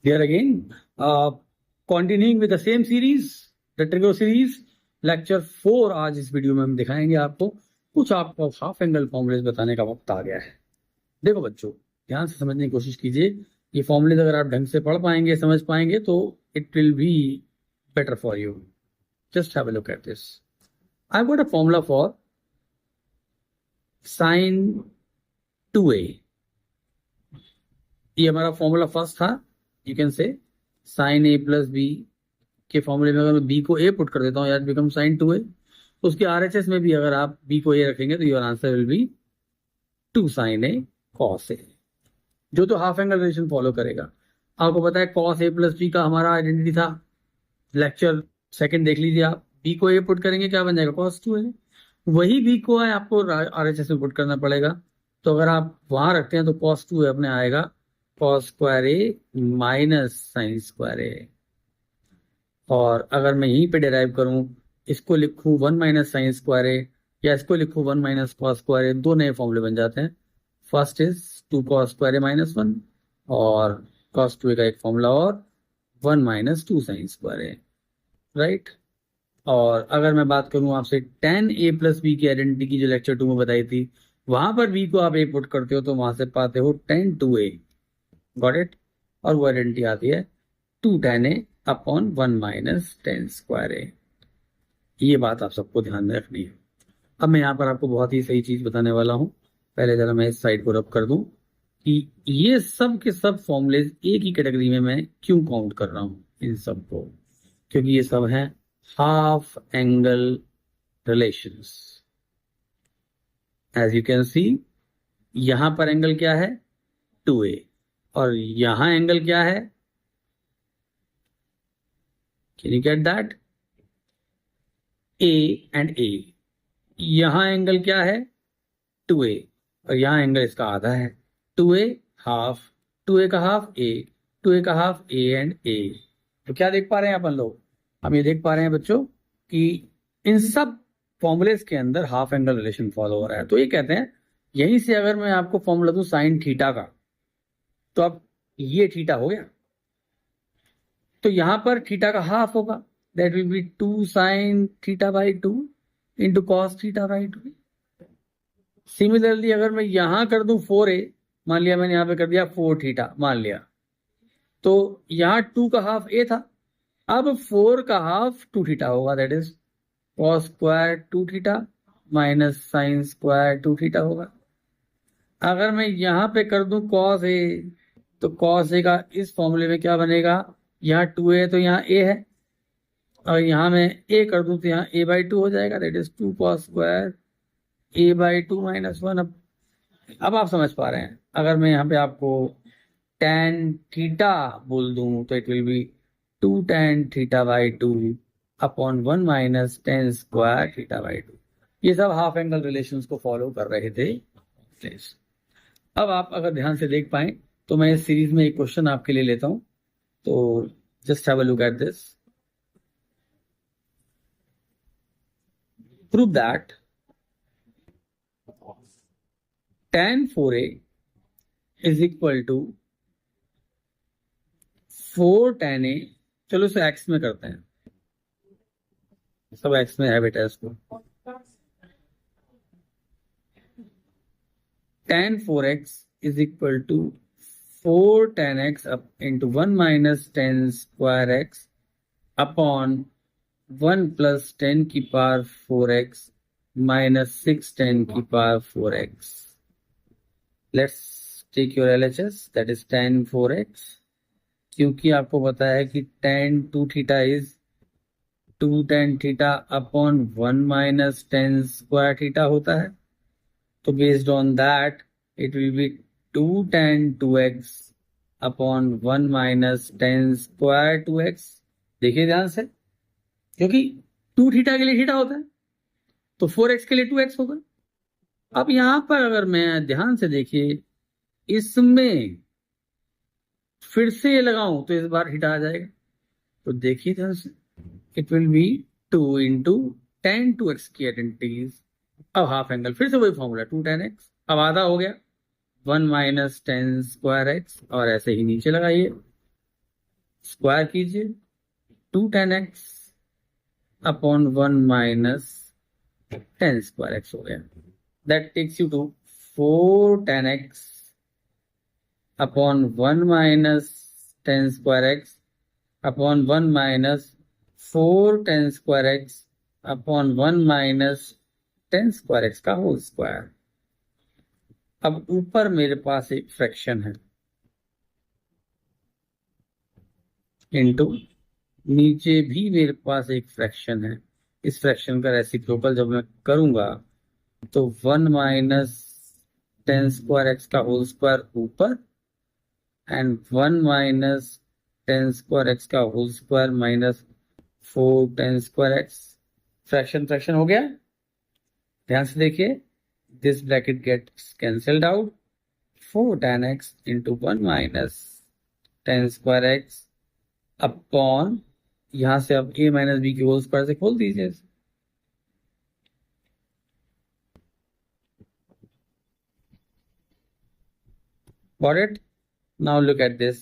Here again, continuing with the same series, the Trigo series, lecture 4 आज इस video में हम दिखाएंगे आपको कुछ आपको हाफ एंगल फॉर्मूलेज बताने का वक्त आ गया है। देखो बच्चों, ध्यान से समझने की कोशिश कीजिए। ये फॉर्मूलेज अगर आप ढंग से पढ़ पाएंगे, समझ पाएंगे तो it will B better for you. Just have a look at this. I've got a formula for sin 2a. ये हमारा फॉर्मूला फर्स्ट था। You can say sin a plus B के फॉर्मूले में अगर मैं b को a पुट कर देता हूँ, यार बिकम sin 2a, तो उसके RHS में भी अगर आप b को a रखेंगे तो your answer will be 2 sin a cos a, जो तो हाफ एंगल रिलेशन फॉलो करेगा। आपको पता है cos a प्लस b का हमारा आइडेंटिटी था, लेक्चर सेकंड देख लीजिए आप। b को a पुट करेंगे क्या बन जाएगा, cos 2a। वही b को है आपको RHS में पुट करना पड़ेगा, तो अगर आप वहां रखते हैं तो cos 2a अपने आएगा cos square a minus sine square a। और अगर मैं यहीं पे डिराइव करूं, इसको लिखूं 1 माइनस साइन स्क्वायर a या इसको लिखूं 1 माइनस कॉस स्क्वायर a, दो नए फॉर्मूले बन जाते हैं। First is 2 cos square a minus 1 और cos 2a का एक फॉर्मूला और 1 minus 2 sine square a, right. और अगर मैं बात करूं आपसे tan a प्लस बी की आइडेंटिटी की जो लेक्चर 2 में बताई थी, वहां पर b को आप a पुट करते हो तो वहां से पाते हो tan 2a, गॉट इट। और वो आइडेंटिटी आती है 2 tan a upon 1 minus tan square a। ये बात आप सबको ध्यान में रखनी है। अब मैं यहाँ पर आपको बहुत ही सही चीज बताने वाला हूँ। पहले जरा मैं इस साइड को रब कर दूं कि ये सब के सब फॉर्मूलेज एक ही कैटेगरी में मैं क्यों काउंट कर रहा हूँ इन सबको, क्योंकि ये सब हैं half angle relations. As you can see, यहां पर एंगल क्या है 2a और यहां एंगल क्या है, can you get that, a and a। यहां एंगल क्या है 2a और यहां एंगल इसका आधा है 2a हाफ, 2a का हाफ a, 2a का हाफ a एंड a। तो क्या देख पा रहे हैं अपन लोग, हम ये देख पा रहे हैं बच्चों कि इन सब फॉर्मूलेज के अंदर हाफ एंगल रिलेशन फॉलो हो रहा है। तो ये कहते हैं यहीं से अगर मैं आपको फॉर्मूला दूं साइन थीटा का, तो अब ये थीटा हो गया, तो यहां पर थीटा का हाफ होगा, that will be 2 sine theta by 2 into cos theta by 2। Similarly अगर मैं यहां कर दूं 4a, मान लिया मैंने यहां पे कर दिया 4 थीटा मान लिया, तो यहां 2 का हाफ a था, अब 4 का हाफ 2 थीटा होगा, that is cos square 2 theta minus sine square 2 theta होगा। अगर मैं यहां पे कर दूं कॉस a, तो कॉस a का इस फॉर्मूले में क्या बनेगा, यहाँ 2a है तो यहाँ a है, और यहाँ मैं a कर दूं तो यहाँ a बाई 2 हो जाएगा, that is 2 cos square a by 2 minus 1। अब आप समझ पा रहे हैं। अगर मैं यहाँ पे आपको tan थीटा बोल दूं तो it will be 2 tan theta by 2 upon 1 minus tan square theta by 2। ये सब हाफ एंगल रिलेशंस को फॉलो कर रहे थे। अब आप अगर ध्यान से देख पाए तो मैं इस सीरीज में एक क्वेश्चन आपके लिए लेता हूं, तो just have a look at this. Prove that tan 4a is equal to 4 tan a, चलो इसे x में करते हैं, सब x में है बेटा इसको। tan 4x is equal to 4 tan x up into 1 minus tan square x upon 1 plus 10 की पावर 4x माइनस 6 10 की power 4x। Let's take your LHS, that is tan 4x, क्योंकि आपको पता है कि tan 2 theta is 2 tan theta upon 1 minus tan square theta होता है, तो based on that it will be 2 tan 2x upon 1 minus tan square 2x। देखिए ध्यान से, क्योंकि 2 थीटा के लिए थीटा होता है तो 4x के लिए 2x होगा। अब यहां पर अगर मैं ध्यान से देखिए, इसमें फिर से ये लगाऊं तो इस बार थीटा आ जाएगा, तो देखिए ध्यान से, it will be 2 into tan 2x की आइडेंटिटीज। अब हाफ एंगल फिर से वही फॉर्मूला 2 tan x, अब आधा हो गया 1 माइनस tan स्क्वायर x, और ऐसे ही नीचे लगाइए स्क्वायर कीजिए 2 tan x upon 1 minus 10 square x हो गया. That takes you to 4 tan x upon 1 minus 10 square x upon 1 minus 4 10 square x upon 1 minus 10 square x का होल स्क्वायर. अब ऊपर मेरे पास एक फ्रैक्शन है इनटू नीचे भी मेरे पास एक फ्रैक्शन है. इस फ्रैक्शन का रेसिप्रोकल जब मैं करूंगा तो 1 माइनस 10 square x का होल स्क्वायर ऊपर एंड 1 माइनस 10 square x का whole square minus 4 10 square x. Fraction हो गया. ध्यान से देखिए, this bracket gets cancelled out. 4 tan x into 1 minus 10 square x upon यहां से अब a माइनस b की होल स्क्वायर से खोल दीजिए. Got it? Now look at this.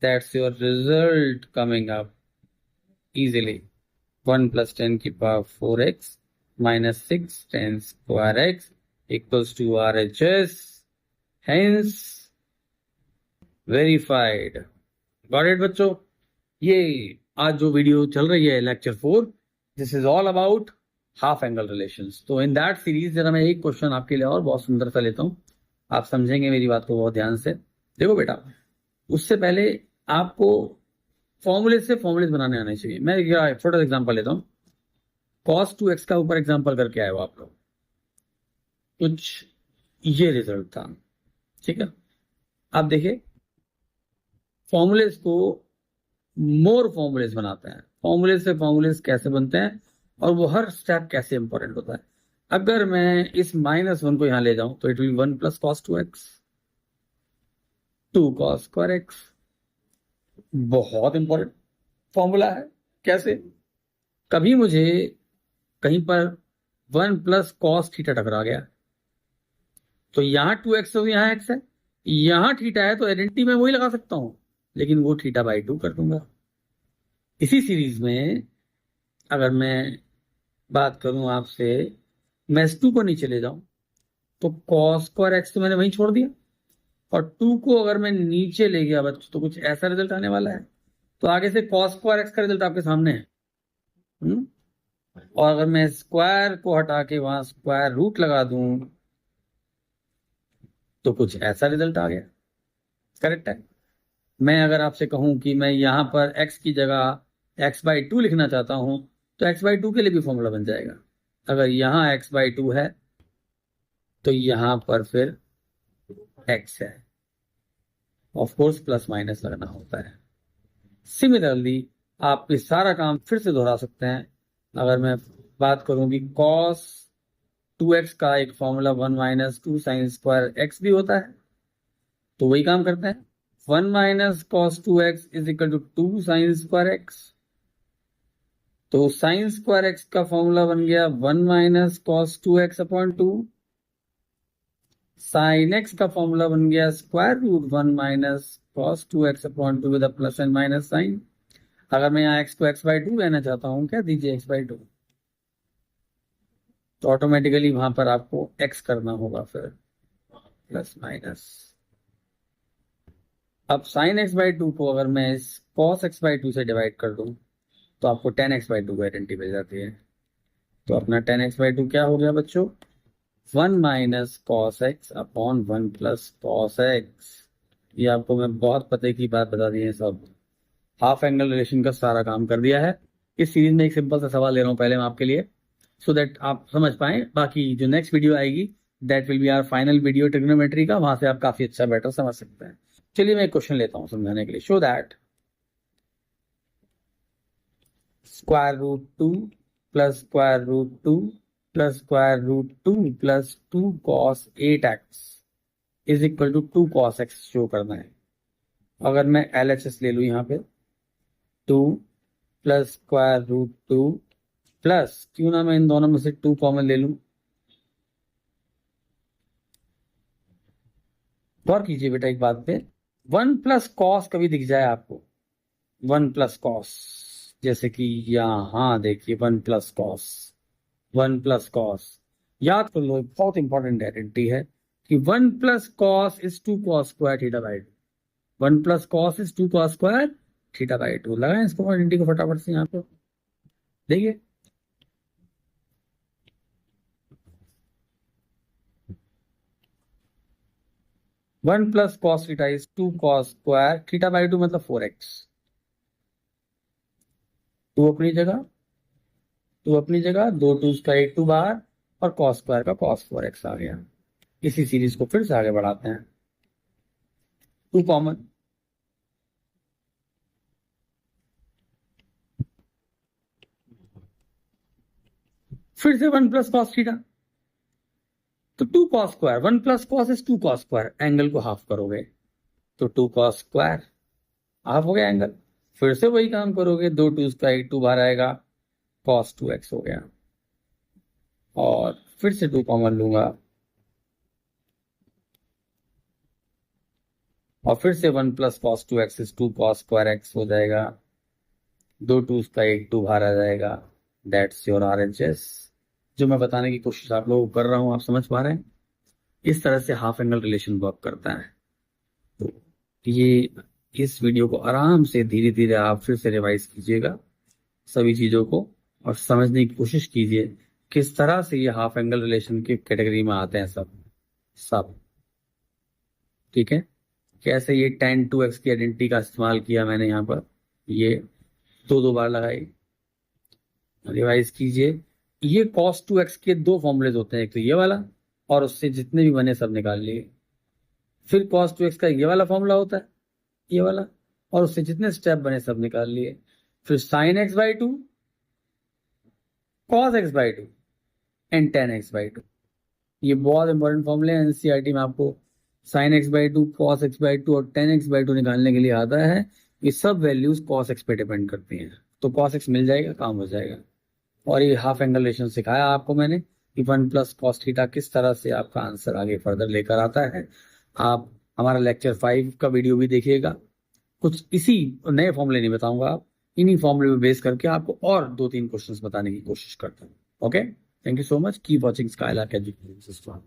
That's your result coming up easily. 1 plus 10 की power 4x minus 6 10 square x equals to RHS. Hence verified. Got it बच्चों? ये आज जो वीडियो चल रही है lecture 4, this is all about half angle relations. तो in that series जरा मैं एक क्वेश्चन आपके लिए और बहुत सुंदर सा लेता हूं, आप समझेंगे मेरी बात को बहुत ध्यान से. देखो बेटा, उससे पहले आपको फॉर्मूले बनाने आने चाहिए. मैं एक छोटा एग्जांपल लेता हूं. cos 2x का ऊपर एग्जांपल करके आए हो आप लोग. कुछ ये रिजल्ट था, ठीक है. आप देखिए, फॉर्मूलेस को मोर फॉर्मूलेस बनाते हैं. फॉर्मूलेस से फॉर्मूलेस कैसे बनते हैं और वो हर स्टेप कैसे इंपॉर्टेंट होता है. अगर मैं इस -1 को यहां ले जाऊं तो it will 1 plus cos 2x 2 cos square x. बहुत इंपॉर्टेंट फॉर्मूला है. कैसे? कभी मुझे कहीं पर 1 प्लस cos थीटा टकरा गया तो यहां 2x है, यहां x है, यहां थीटा है, तो आइडेंटिटी में वही लगा सकता हूं, लेकिन वो θ/2 कर दूंगा. इसी सीरीज में अगर मैं बात करूं आपसे, मैं इस 2 को नीचे ले जाऊं तो cos स्क्वायर x तो मैंने वहीं छोड़ दिया, और 2 को अगर मैं नीचे ले गया बच्चों तो कुछ ऐसा रिजल्ट आने वाला है. तो आगे से cos स्क्वायर x का रिजल्ट आपके सामने है. और अगर मैं स्क्वायर को हटा के वहां स्क्वायर रूट लगा दूं तो कुछ ऐसा रिजल्ट आ गया. करेक्ट है. मैं अगर आपसे कहूं कि मैं यहां पर x की जगह x/2 लिखना चाहता हूं तो x/2 के लिए भी फॉर्मूला बन जाएगा. अगर यहां x/2 है तो यहां पर फिर x है. ऑफ कोर्स प्लस माइनस लगना होता है. सिमिलरली आप ये सारा काम फिर से दोहरा सकते हैं. अगर मैं बात करूं कि cos 2x का एक formula 1 minus 2 sine square x भी होता है, तो वही काम करते हैं. 1 minus cos 2x is equal to 2 sine square x. तो साइन स्क्वायर x का फॉर्मूला बन गया 1 minus cos 2x upon 2. Sine x का फॉर्मूला बन गया square root 1 minus cos 2x upon 2 with plus and minus sine. अगर मैं यहाँ x को x/2 लेना चाहता हूं, क्या दीजिए x/2, तो ऑटोमेटिकली वहां पर आपको x करना होगा फिर प्लस माइनस. अब साइन x/2 को अगर मैं इस cos x/2 से डिवाइड कर दूं तो आपको tan x/2 की आइडेंटिटी मिल जाती है. तो अपना tan x/2 क्या हो गया बच्चों? 1 minus cos x upon 1 plus cos x. ये आपको मैं बहुत पते की बात बता दी है. सब हाफ एंगल रिलेशन का सारा काम कर दिया है. इस सीरीज में एक सिंपल सा सवाल ले रहा हूं पहले मैं आपके लिए, सो दैट आप समझ पाए. बाकी जो नेक्स्ट वीडियो आएगी that will be our final video trigonometry का, वहां से आप काफी अच्छा बेटर समझ सकते हैं. चलिए मैं एक क्वेश्चन लेता हूं समझाने के लिए. Show that square root 2 plus square root 2 plus square root 2 plus 2 cos 8x is equal to 2 cos x show करना है. अगर मैं LHS ले लू यहां पे 2 प्लस स्क्वायर रूट 2 प्लस, क्यों ना मैं इन दोनों में से 2 कॉमन ले लूं. गौर कीजिए बेटा एक बात पे, 1 प्लस कॉस कभी दिख जाए आपको 1 प्लस कॉस, जैसे कि यहाँ देखिए 1 प्लस कॉस, 1 प्लस कॉस, याद कर लो बहुत इंपॉर्टेंट आइडेंटिटी है कि 1 plus cos is 2 cos square theta by 2, 1 plus cos is 2 cos square theta by 2। लगाएं इसको आइडेंटिटी को फटाफट से यहाँ पे देखिए, one plus cos theta is 2 cos square theta by 2 मतलब 4x। 2 अपनी जगह, 2 अपनी जगह, 2 2 का 1 2 बाहर, और कॉस स्क्वायर का कॉस 4x आ गया। इसी सीरीज को फिर से आगे बढ़ाते हैं, 2 कॉमन, फिर से 1 प्लस कॉस थीटा, तो 2 cos square, 1 plus cos is 2 cos square, angle को हाफ करोगे तो 2 कॉस स्क्वायर, हाफ हो गया एंगल। फिर से वही काम करोगे, 2 2 का 1 2 बाहर आएगा, कॉस 2x हो गया, और फिर से 2 कॉमन लूंगा, और फिर से 1 plus cos 2x is 2 cos square x हो जाएगा, 2 2 का 1 2 बाहर आ जाएगा, दैट्स योर RHS। जो मैं बताने की कोशिश आप लोगों को कर रहा हूं, आप समझ पा रहे हैं? इस तरह से हाफ एंगल रिलेशन वर्क करता है। तो ये इस वीडियो को आराम से धीरे धीरे आप फिर से रिवाइज कीजिएगा सभी चीजों को, और समझने की कोशिश कीजिए किस तरह से ये हाफ एंगल रिलेशन की कैटेगरी में आते हैं सब सब। ठीक है, कैसे ये tan 2x की आइडेंटिटी का इस्तेमाल किया मैंने यहाँ पर, ये 2 बार लगाई, रिवाइज कीजिए। ये cos 2x के 2 फॉर्मूलेज होते हैं, एक तो ये वाला, और उससे जितने भी बने सब निकाल लिए। फिर cos 2x का ये वाला फॉर्मूला होता है, ये वाला, और उससे जितने स्टेप बने सब निकाल लिए। फिर sin x by 2, cos x by 2 and tan x by 2। ये बहुत इंपॉर्टेंट फॉर्मूले हैं, एनसीईआरटी में आपको sin x by 2, cos x by 2 और tan x बाई 2 निकालने के लिए आता है। ये सब वैल्यूज cos x पे डिपेंड करती हैं, तो cos x मिल जाएगा, काम हो जाएगा। और ये हाफ एंगल रिलेशन सिखाया आपको मैंने कि 1 प्लस कॉस थीटा किस तरह से आपका आंसर आगे फर्दर लेकर आता है। आप हमारा लेक्चर 5 का वीडियो भी देखिएगा, कुछ इसी नए फॉर्मूले नहीं बताऊंगा, आप इन्हीं फॉर्मूले पे बेस करके आपको और 2-3 क्वेश्चंस बताने की कोशिश करता हूँ। Okay, thank you so much, keep watching skylark education system.